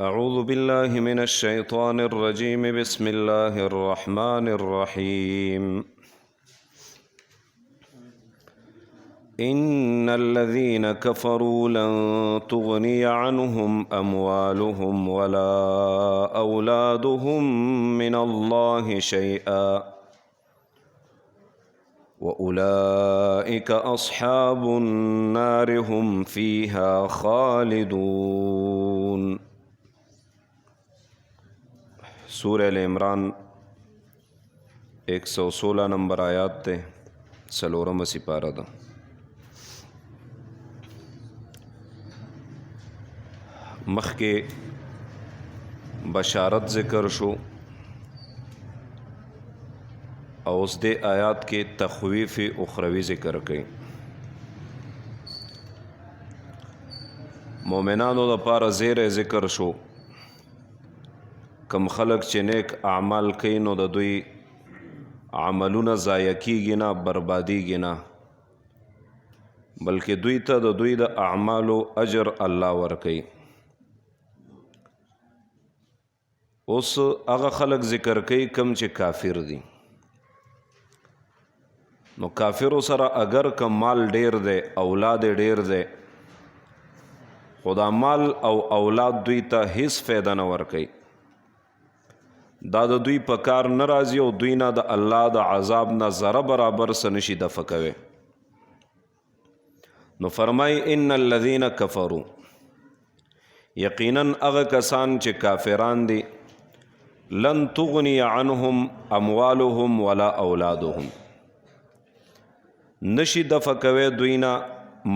أعوذ بالله من الشيطان الرجيم بسم الله الرحمن الرحيم إن الذين كفروا لن تغني عنهم أموالهم ولا أولادهم من الله شيئا وأولئك أصحاب النار هم فيها خالدون سورہ ال عمران 116 نمبر آیات تے سلورم سپارہ دا مخ کے بشارت ذکر شو اوس دے آیات کے تخویف اخروی ذکر کئی مومنانو دا پارا زیر ذکر شو کم خلق چې نیک اعمال کوي نو د دوی عملونه ضایع کیږي نه بربادیږي نه بلکې دوی ته د دوی د اعمالو اجر الله ورکوي اوس هغه خلق ذکر کوي کم چې کافر دي نو کافرو سره اگر کم مال ډیر دی اولاد ډیر دی خدا مال او اولاد دوی ته هیڅ فایده نه ورکوي دا د دوی په کار نه راځي او دوی نه د الله د عذاب نه ذره برابر څه نشي دفع کوي نو فرمای ان الذين كفروا یقینا هغه کسان چې کافران دي لن تغني عنهم اموالهم ولا اولادهم نشي دفع کوي دوی نه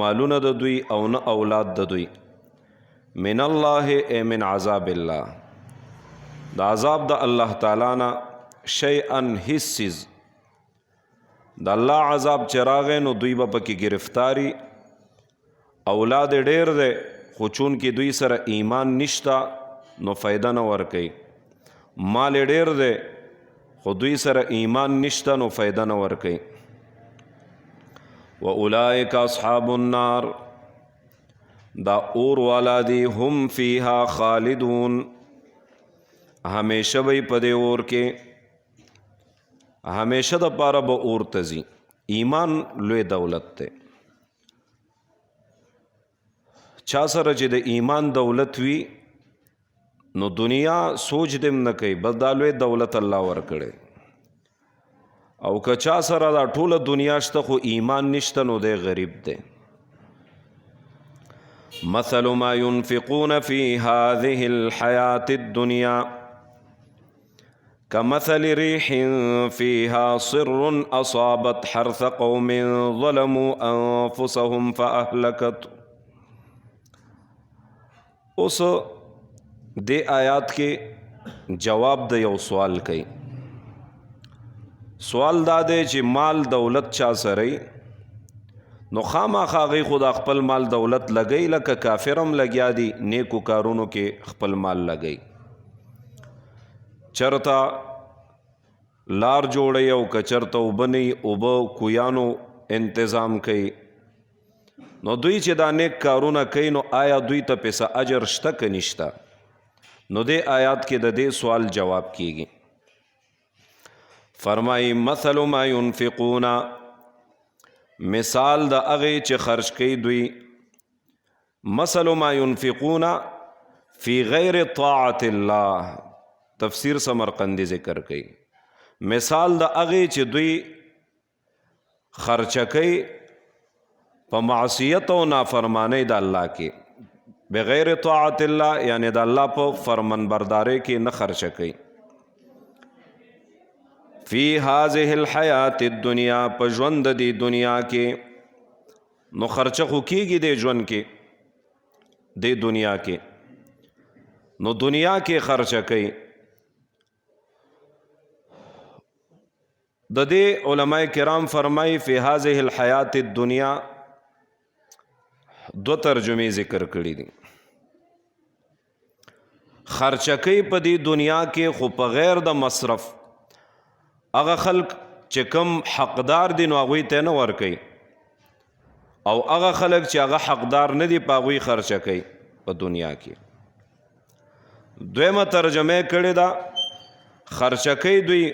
مالونه د دوی او نه اولاد د دوی من الله ای من عذاب الله دا عذاب دا اللہ تعالی نا شیئن حسیز دا اللہ عذاب چراغے نو دوی با پکی گرفتاری اولاد ډیر دے خوچون کی دوی سر ایمان نشتا نو فائدہ نہ ورکی مال ډیر دے خو دوی سر ایمان نشتا نو فائدہ نہ ورکی وَأُولَئِكَ أَصْحَابُ النَّارِ دا اور والا دی هم فیہا خالدون ہمیشہ بھئی پدے اور کے ہمیشہ دا پارا با اور تزی ایمان لوی دولت تے چا سر چې د ایمان دولت وی نو دنیا سوچ دم نه کوي بس دا لوی دولت الله ورکړي او که چا سره دا ټوله دنیا شته خو ایمان نشته نو دی غریب دی مثل ما ينفقون في هذه الحياة الدنيا كمثل ريح فيها صر أصابت حرث قوم ظلموا أنفسهم فأهلكت اس دے آیات کے جواب دے یو سوال کئی سوال دا دے چې مال دولت چا سرئی نو خامخا غي خود خپل مال دولت لګئی لکه کافرم لګیا دي نیکو کارونو کې خپل مال لګئی چرتا لار جوړی او کچرتا وبنی اوبه کویانو انتظام کوي نو دوی چې دا نیک کارونه کوي نو آیا دوی ته پیسه اجر شته که نشته نو دې آیات کې د دې سوال جواب کیږي فرمایي مثل ما ينفقون مثال د هغې چې خرج کوي دوی مثل ما ينفقون فی غیر طاعت الله تفسیر سمرقندی ذکر کئی مثال دا اغی چې دوی خرچه کئی پا معصیت و نافرمانی دا اللہ کی بغیر طاعت اللہ یعنی دا اللہ پا فرمن بردارے کی نہ خرچه کئی فی هذه الحیات الدنیا پا ژوند دی دنیا کے نو خرچه خو کیگی دی ژوند کے دی دنیا کے نو دنیا کے خرچه کئی د دې علماء کرام فرمائی فی هذه الحیات الدنیا دو ترجمه ذکر کړي دي خرچکۍ په دې دنیا کې خو په غیر د مصرف هغه خلق چې کم حقدار دي نو هغوی ته نه ورکوي او هغه خلق چې هغه حقدار نه دي په هغوی خرچه کوي په دنیا کې دویمه ترجمه کړې ده خرچه کوي دوی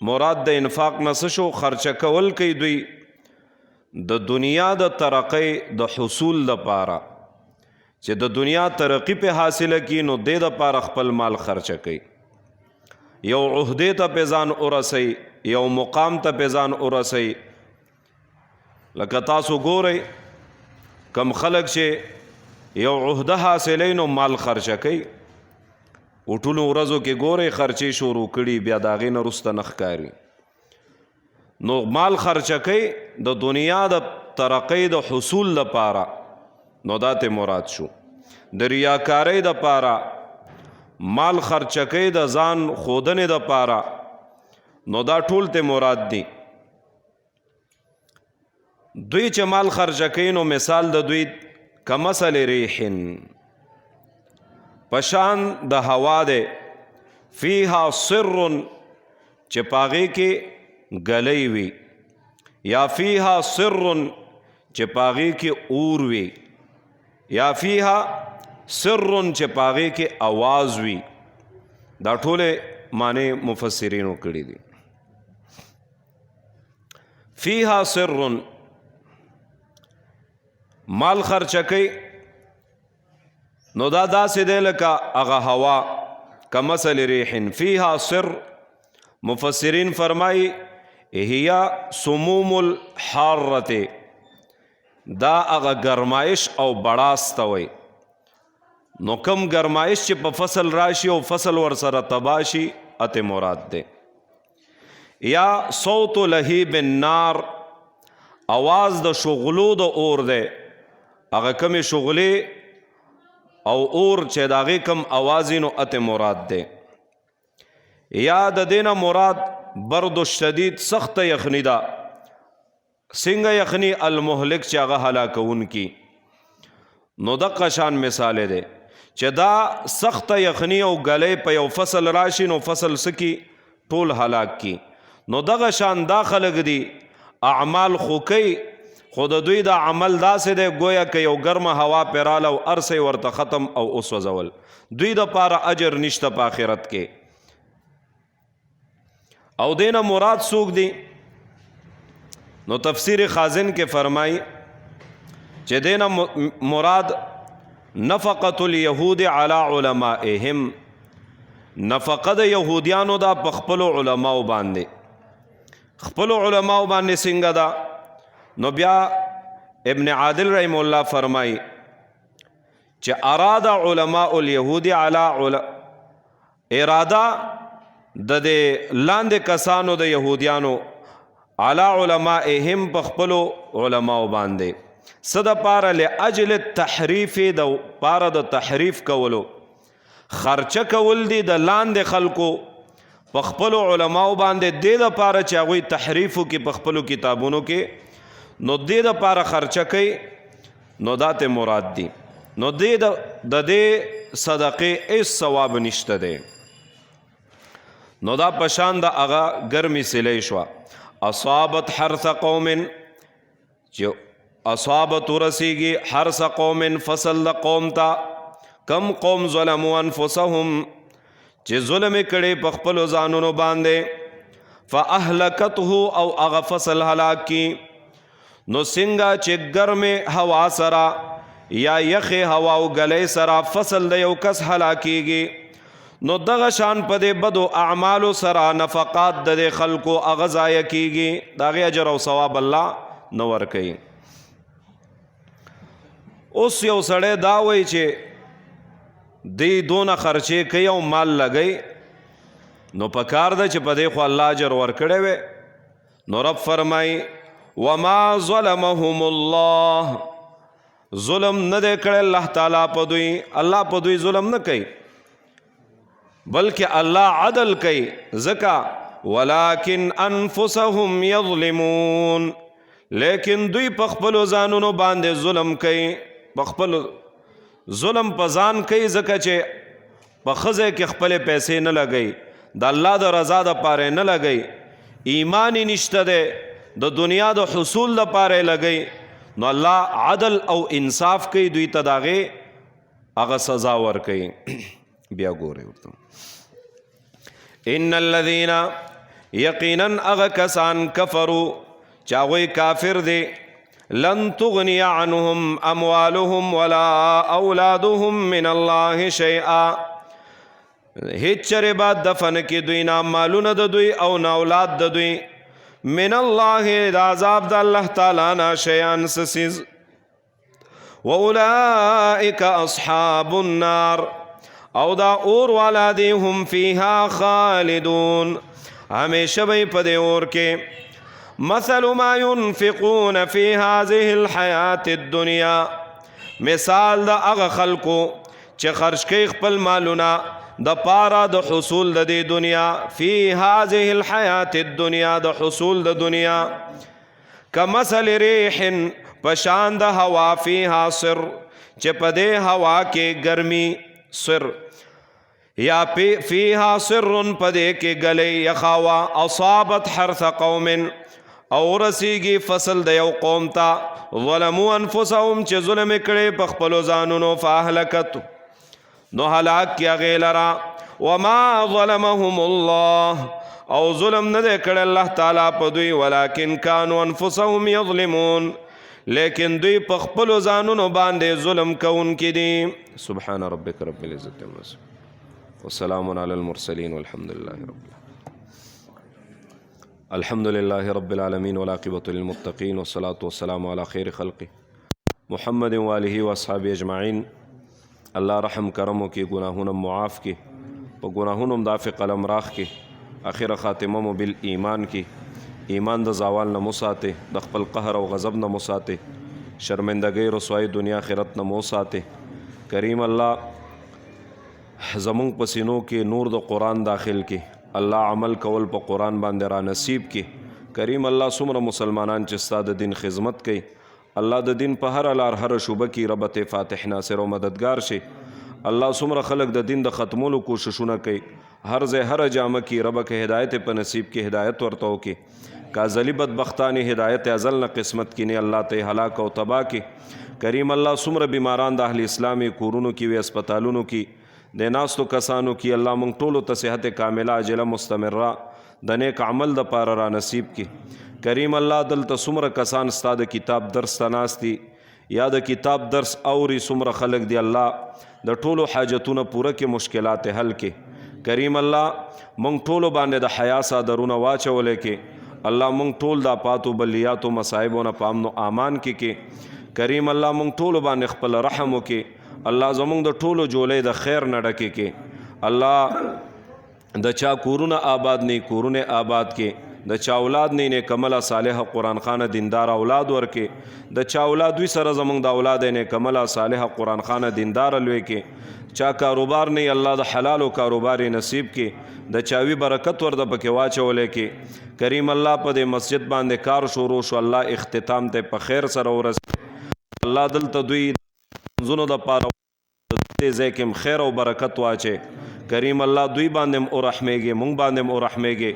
مراد د انفاق نه څه شو؟ خرچه کول کوي دوی د دنیا د ترقۍ د حصول لپاره، چې د دنیا ترقی په حاصله کی نو د لپاره خپل مال خرچه کوي، یو عہدې ته په ځان ورسوي، یو مقام ته په ځان ورسوي. لکه تاسو ګورئ کم خلک چې یو عہده حاصلوي نو مال خرچه کوي، ټولو ورځو کې ګورئ خرچې شروع کړي، بیا د هغې نه وروسته نه ښکاري. نو مال خرچه کوي د دنیا د ترقۍ د حصول لپاره، نو دا ته مراد شو. د ریاکارۍ دپاره مال خرچه کوي د ځان ښودنې دپاره، نو دا ټول ته مراد دي. دوی چې مال خرچه کوي نو مثال د دوی کمثل ریحن، پشان د هوا دی، فیها سر چې پاغې کې گلی وي، یا فیها سر چې پاغې کې اور وي، یا فیها سر چې پاغې کې آواز وي. دا ټولې معنی مفسرینو کړي دي. فیها سر مال خرچه کوي نو دا داسې دی لکه هغه هوا، کمثل ریحن فیها سر. مفسرین فرمایي هي سموم الحارة، دا هغه گرمایش او بړاس ته وایي. نو کم گرمایش چې په فصل راشي او فصل ورسره تباه شي اته مراد دی. یا صوت لهیب النار، آواز د شغلو د اور دی، هغه کمې شغلې او اور چې د هغې کم آواز نو اته مراد دی. یا د دې نه مراد برد الشدید، سخت یخني ده. څنګه یخني؟ المهلک چې هغه هلاکونکي. نو دغه شان مثال دی چې دا سخت یخني او ګلی په یو فصل راشي نو فصل سکی ټول هلاک کی. نو دغه شان دا خلق دي اعمال خو کوي، خو د دوی دا عمل داسې دی گویا که یو ګرمه هوا پیراله او ارسی ورته ختم او وسوځول. دوی دپاره اجر نشته په آخرت کې. او دینا مراد څوک دی؟ نو تفسیر خازن کې فرمائی چې دینا مراد نفقت الیهود علی علمائهم، نفقه د یهودیانو دا په خپلو علماو باندې. خپلو علماو باندې څنګه ده؟ نو بیا ابن عادل رحم الله فرمائی چې اراد علماء الیهود علی اراده د لاندې کسانو د یهودیانو علی علمائهم په خپلو علماو باندې څه دپاره؟ لاجل التحریف، د پاره د تحریف کولو، خرچه کول دي د لاندې خلکو په خپلو علماو باندې دې دپاره چې هغوی تحریف وکړي په خپلو کتابونو کې، نو دې دپاره خرچه کوي. نو دا ته مراد دي. نو د دې صدقې هیڅ ثواب نشته دی. نو دا پشان د هغه ګرمې سلی شوه. اصابت حرث قوم، چې اصابت ورسیږي حرث قوم، فصل د قوم ته. کم قوم ظلموا انفسهم، چې ظلم کړي په خپلو ځانونو باندې. فاهلکته، او هغه فصل هلاک کی. نو څنګه چې ګرمې هوا سره یا یخې هوا او ګلۍ سره فصل د یو کس هلاکیږي، نو دغه شان په دې بدو اعمالو سره نفقات د دې خلکو هغه ضایع کیږي، د هغې اجر او ثواب الله نه ورکوي. اوس یو سړی دا وایي چې دی دونه خرچې کوي او مال لګوي، نو پکار ده چې په دې خو الله اجر ورکړی وی. نو رب فرمایي وما ظلمهم الله، ظلم نه دی کړی الله تعالی په دوی. الله په دوی ظلم نه کوي بلکې الله عدل کوي. ځکه ولکن انفسهم یظلمون، لیکن دوی په خپلو ځانونو باندې ظلم کوي. په خپلو ظلم په ځان کوي ځکه چې په ښځه کې خپلې پیسې نه لګوي، د الله د رضا دپاره نه لګوي، ایمان یې نشته دی، د دنیا د حصول دپاره یې لګوي. نو الله عدل او انصاف کوي، دوی ته د هغې هغه سزا ورکوي. بیا ګورئ ورته ان الذين یقینا اغه کسان کفروا چې هغوی کافر دي لن تغني عنهم اموالهم ولا اولادهم من الله شيئا هیڅ چرې بعد دفن کې دوی نه مالونه د دوی او نه اولاد د دوی من الله د عذاب د الله تعالی نه شیئا سسیز واولئک اصحاب النار او دا اور والا دی هم فیها خالدون ہمیشہ بھئی پدے اور کے مثل ما ينفقون فی هذه الحیات الدنیا مثال دا اغا خلقو چه خرش کی خپل مالونا دا پارا دا حصول دا دی دنیا فی هذه الحیات الدنیا دا حصول دا دنیا کمثل ریح پشان دا ہوا فیہا سر چه پدے ہوا کے گرمی سر یا فیہا سرن پدے کے گلے یخاوا اصابت حرث قوم او رسیگی فصل دیو قوم تا ظلمو انفسهم چه ظلم کڑے پخپلو زانونو فاہلکت نو ہلاک کیا غیلرا وما ظلمهم اللہ او ظلم ندے کڑے اللہ تعالیٰ پدوی ولیکن کانو انفسهم یظلمون لیکن دوی پخپلو زانونو باندے ظلم کون کی دی سبحان ربک رب العزت والسلام علی المرسلین والحمد للہ الحمد للہ رب العالمین والعاقبۃ للمتقین والصلاة والسلام علی خیر خلق محمد والہ واصحابہ اجمعین اللہ رحم کرمو کی گناہونم معاف کی و گناہونم دافع قلم راخ کی آخر خاتمم بالایمان کی ایمان د زوال نه مساته د خپل قهر او غضب نه مساته شرمندګۍ رسوایی دنیا آخرت نه مساته کریم الله زمونږ په سینو کې نور د قرآن داخل کې الله عمل کول په قرآن باندې را نصیب کې کریم الله څومره مسلمانان چې ستا د دین خدمت کوي الله د دین په هر لار هر شوبه کې رب ته فاتح ناصر او مددگار شي الله څومره خلق د دین د ختمولو کوششونه کوي هر ځای هر جامه کې رب کې هدایت په نصیب کې هدایت ورته وکړي کازلی بدبختانی ہدایت ازل نہ قسمت کی نے اللہ تے ہلاک و تباہ کی کریم اللہ سمر بیماران دا اہل اسلامی کورونو کی و اسپتالونو کی دے ناستو کسانو کی اللہ منگ طولو تصحت کاملہ عجلہ مستمرہ دنیک عمل دا پارا را نصیب کی کریم اللہ دل تا سمر کسان ستا دا کتاب درس تناستی یا دا کتاب درس اوری سمر خلق دی اللہ دا طولو حاجتون پورا کے مشکلات حل کے کریم اللہ منگ طولو باندے دا حیاسا درون واچولے کے اللہ مونږ ټول دا پاتو بلیاتو مصائبو نه په امن و امان کې کریم الله مونږ ټولو باندې خپل رحم وکې الله زمونږ د ټولو جولې د خیر نه ډکې کې الله د چا کورونه آباد نه کورونه آباد کې د چا اولاد نه نیکمله صالح قرآن خانه دیندار اولاد ورکې د چا اولاد وی سره زمونږ د اولاد نیکمله صالح قرآن خانه دیندار لوي کې چا کاروبار نه الله د حلال او کاروبار نصیب کې د چاوی برکت ورده پکې واچولې کې کریم الله په دې مسجد باندې کار شروع شو الله اختتام ته په خیر سره ورسې الله دلته دوی زونو د پاره دې ځکه خیر او برکت واچي کریم الله دوی باندې او رحمېږي مونږ باندې او رحمېږي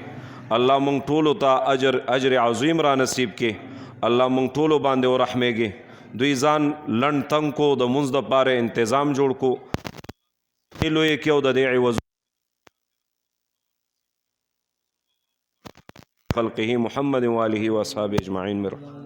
الله مونږ ټولو ته اجر عظیم را نصیب کې الله مونږ ټولو باندې او رحمېږي دوی ځان لنډ تنګ کو د مونږ د پاره تنظیم جوړ کو لوی کې او د دې عوض خلقه محمد وآله وأصحابه أجمعين.